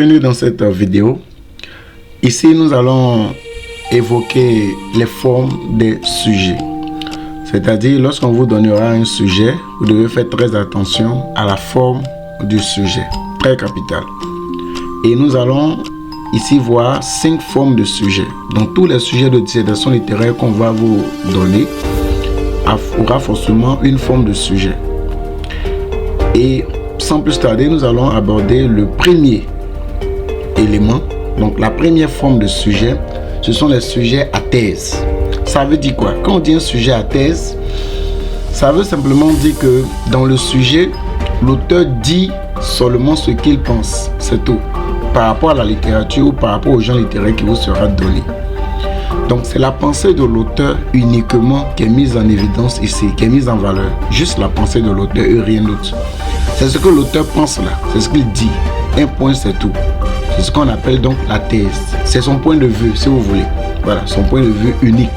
Bienvenue dans cette vidéo. Ici, nous allons évoquer les formes des sujets. C'est-à-dire, lorsqu'on vous donnera un sujet, vous devez faire très attention à la forme du sujet. Très capital. Et nous allons ici voir 5 formes de sujets. Donc, tous les sujets de dissertation littéraire qu'on va vous donner aura forcément une forme de sujet. Et sans plus tarder, nous allons aborder le premier élément. Donc la première forme de sujet, ce sont les sujets à thèse. Ça veut dire quoi? Quand on dit un sujet à thèse, ça veut simplement dire que dans le sujet, l'auteur dit seulement ce qu'il pense, c'est tout, par rapport à la littérature ou par rapport au genre littéraire qui vous sera donné. Donc c'est la pensée de l'auteur uniquement qui est mise en évidence ici, qui est mise en valeur. Juste la pensée de l'auteur et rien d'autre. C'est ce que l'auteur pense là, c'est ce qu'il dit. Un point, c'est tout. C'est ce qu'on appelle donc la thèse. C'est son point de vue, si vous voulez. Voilà, son point de vue unique.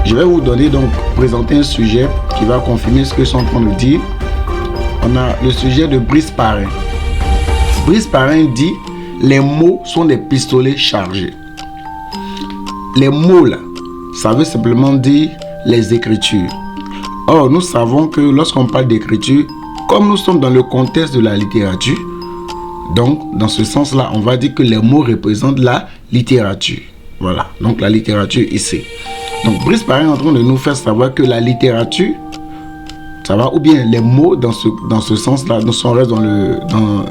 Je vais vous donner donc, présenter un sujet qui va confirmer ce que je suis en train de dire. On a le sujet de Brice Parrain. Brice Parrain dit, les mots sont des pistolets chargés. Les mots là, ça veut simplement dire les écritures. Or, nous savons que lorsqu'on parle d'écriture, comme nous sommes dans le contexte de la littérature, donc dans ce sens-là, on va dire que les mots représentent la littérature. Voilà, donc la littérature ici. Donc Brice Parrain est en train de nous faire savoir que la littérature, ça va, ou bien les mots dans ce sens-là, nous on reste dans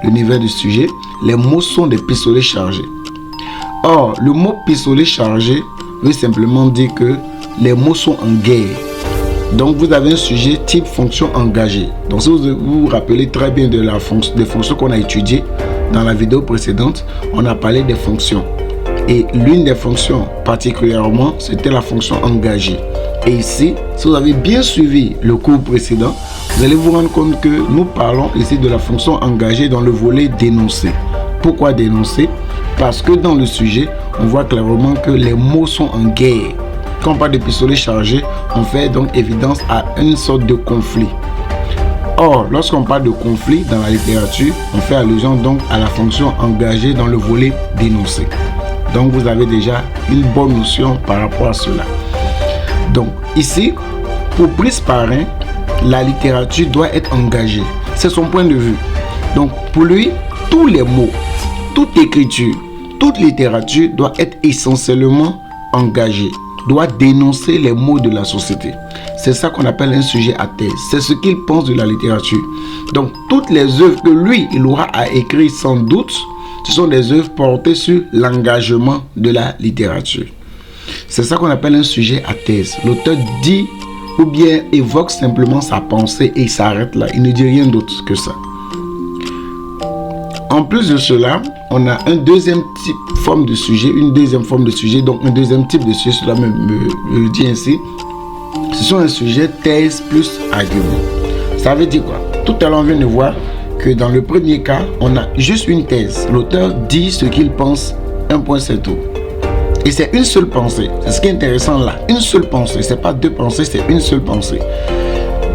l'univers du sujet, les mots sont des pistolets chargés. Or, le mot pistolet chargé veut simplement dire que les mots sont en guerre. Donc, vous avez un sujet type fonction engagée. Donc, si vous vous rappelez très bien des fonctions qu'on a étudiées dans la vidéo précédente, on a parlé des fonctions. Et l'une des fonctions particulièrement, c'était la fonction engagée. Et ici, si vous avez bien suivi le cours précédent, vous allez vous rendre compte que nous parlons ici de la fonction engagée dans le volet dénoncer. Pourquoi dénoncer? Parce que dans le sujet, on voit clairement que les mots sont en guerre. Quand on parle de pistolet chargé, on fait donc évidence à une sorte de conflit. Or, lorsqu'on parle de conflit dans la littérature, on fait allusion donc à la fonction engagée dans le volet dénoncer. Donc, vous avez déjà une bonne notion par rapport à cela. Donc, ici, pour Brice Parrain, la littérature doit être engagée. C'est son point de vue. Donc, pour lui, tous les mots, toute écriture, toute littérature doit être essentiellement engagée, doit dénoncer les maux de la société. C'est ça qu'on appelle un sujet à thèse. C'est ce qu'il pense de la littérature. Donc, toutes les œuvres que lui, il aura à écrire sans doute, ce sont des œuvres portées sur l'engagement de la littérature. C'est ça qu'on appelle un sujet à thèse. L'auteur dit ou bien évoque simplement sa pensée et il s'arrête là. Il ne dit rien d'autre que ça. En plus de cela, on a un deuxième type forme de sujet, une deuxième forme de sujet, donc un deuxième type de sujet, cela me le dit ainsi. Ce sont un sujet thèse plus argument. Ça veut dire quoi? Tout à l'heure, on vient de voir que dans le premier cas, on a juste une thèse. L'auteur dit ce qu'il pense, un point c'est tout. Et c'est une seule pensée. C'est ce qui est intéressant là. Une seule pensée. C'est pas deux pensées, c'est une seule pensée.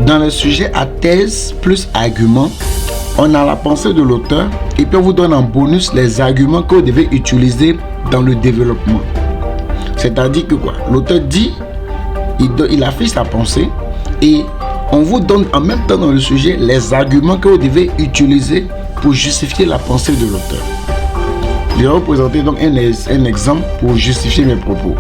Dans le sujet à thèse plus argument, on a la pensée de l'auteur et puis on vous donne en bonus les arguments que vous devez utiliser dans le développement. C'est-à-dire que quoi? L'auteur dit, il affiche sa pensée et on vous donne en même temps dans le sujet les arguments que vous devez utiliser pour justifier la pensée de l'auteur. Je vais vous présenter donc un exemple pour justifier mes propos.